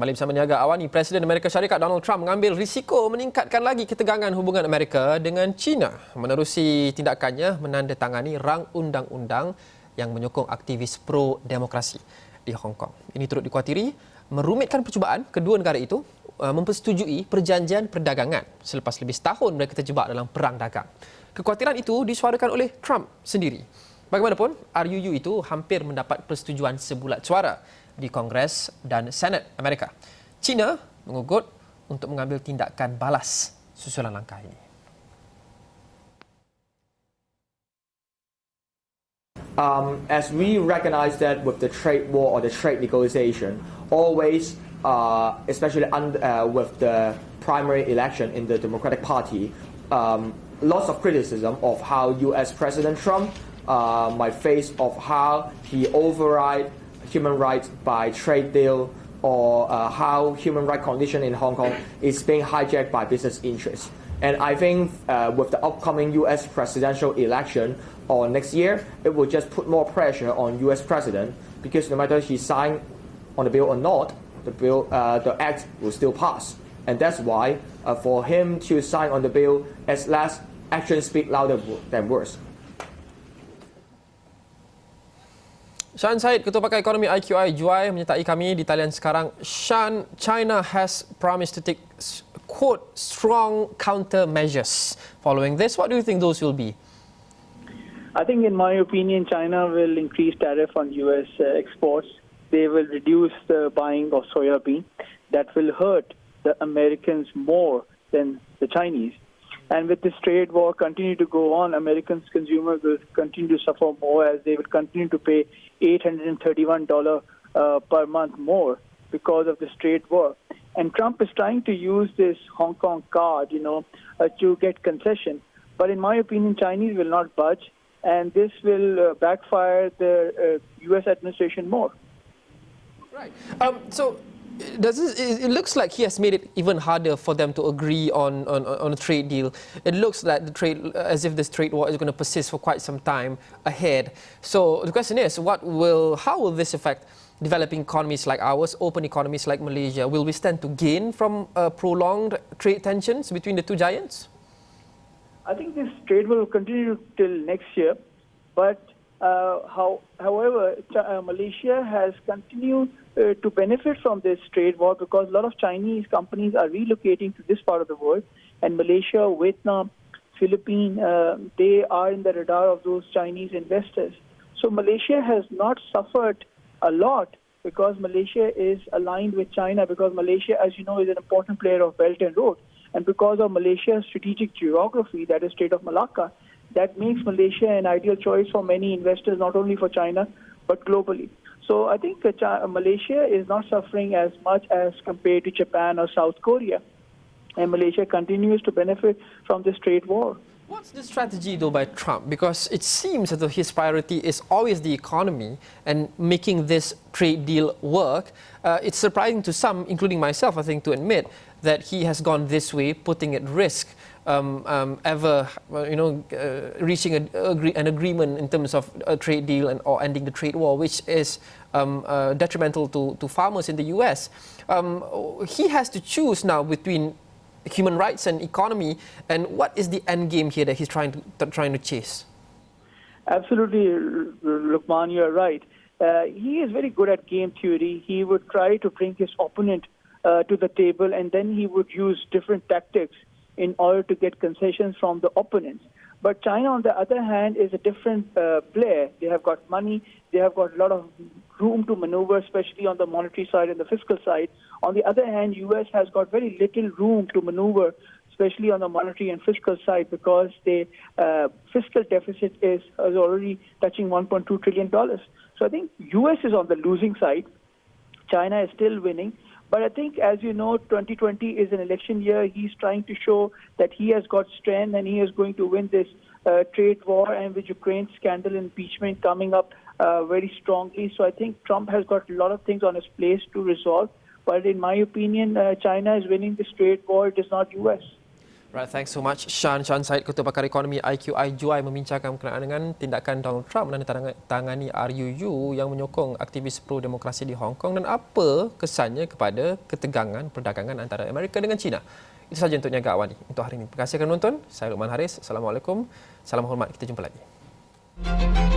Kembali bersama Niaga AWANI, Presiden Amerika Syarikat Donald Trump mengambil risiko meningkatkan lagi ketegangan hubungan Amerika dengan China menerusi tindakannya menandatangani rang undang-undang yang menyokong aktivis pro-demokrasi di Hong Kong. Ini turut dikuatiri merumitkan percubaan kedua negara itu mempersetujui perjanjian perdagangan selepas lebih setahun mereka terjebak dalam perang dagang. Kekhawatiran itu disuarakan oleh Trump sendiri. Bagaimanapun, RUU itu hampir mendapat persetujuan sebulat suara di Kongres dan Senat Amerika. China mengugut untuk mengambil tindakan balas susulan langkah ini. As we recognize that with the trade war or the trade negotiation, always, especially with the primary election in the Democratic Party, lots of criticism of how U.S. President Trump might face of how he override human rights by trade deal, or how human rights condition in Hong Kong is being hijacked by business interests. And I think with the upcoming US presidential election or next year, it will just put more pressure on US president, because no matter he signed on the bill or not, the act will still pass. And that's why for him to sign on the bill, as last actions speak louder than words. Shan Said, Ketua Pakar Ekonomi IQI Juai menyertai kami di talian sekarang. Shan, China has promised to take, quote, strong countermeasures following this. What do you think those will be? I think, in my opinion, China will increase tariff on U.S. exports. They will reduce the buying of soya bean. That will hurt the Americans more than the Chinese. And with this trade war continue to go on, American consumers will continue to suffer more, as they will continue to pay $831 per month more because of this trade war. And Trump is trying to use this Hong Kong card, to get concession. But in my opinion, Chinese will not budge, and this will backfire the U.S. administration more. Right. So it looks like he has made it even harder for them to agree on a trade deal. It looks like as if this trade war is going to persist for quite some time ahead. So the question is, how will this affect developing economies like ours, open economies like Malaysia? Will we stand to gain from prolonged trade tensions between the two giants? I think this trade will continue till next year, but however, Malaysia has continued to benefit from this trade war, because a lot of Chinese companies are relocating to this part of the world, and Malaysia, Vietnam, Philippines, they are in the radar of those Chinese investors. So Malaysia has not suffered a lot, because Malaysia is aligned with China, because Malaysia, as you know, is an important player of Belt and Road, and because of Malaysia's strategic geography, that is Strait of Malacca, that makes Malaysia an ideal choice for many investors, not only for China, but globally. So I think Malaysia is not suffering as much as compared to Japan or South Korea. And Malaysia continues to benefit from this trade war. What's the strategy, though, by Trump? Because it seems as though his priority is always the economy and making this trade deal work. It's surprising to some, including myself, I think, to admit that he has gone this way, putting at risk reaching an agreement in terms of a trade deal or ending the trade war, which is detrimental to farmers in the US. He has to choose now between human rights and economy, and what is the end game here that he's trying to chase? Absolutely, Lukman, you are right. He is very good at game theory. He would try to bring his opponent to the table, and then he would use different tactics in order to get concessions from the opponents. But China, on the other hand, is a different player. They have got money. They have got a lot of room to maneuver, especially on the monetary side and the fiscal side. On the other hand, U.S. has got very little room to maneuver, especially on the monetary and fiscal side, because the fiscal deficit is already touching $1.2 trillion. So I think U.S. is on the losing side. China is still winning. But I think, as you know, 2020 is an election year. He's trying to show that he has got strength and he is going to win this trade war, and with Ukraine scandal impeachment coming up very strongly. So I think Trump has got a lot of things on his plate to resolve. But in my opinion, China is winning this trade war. It is not U.S. Right, thanks so much Shan Said, Ketua Pakar Ekonomi IQI Juai membincangkan berkenaan dengan tindakan Donald Trump menandatangani RUU yang menyokong aktivis pro-demokrasi di Hong Kong dan apa kesannya kepada ketegangan perdagangan antara Amerika dengan China. Itu sahaja untuk Niaga Awani untuk hari ini. Terima kasih kerana menonton. Saya Luqman Haris. Assalamualaikum. Salam hormat. Kita jumpa lagi.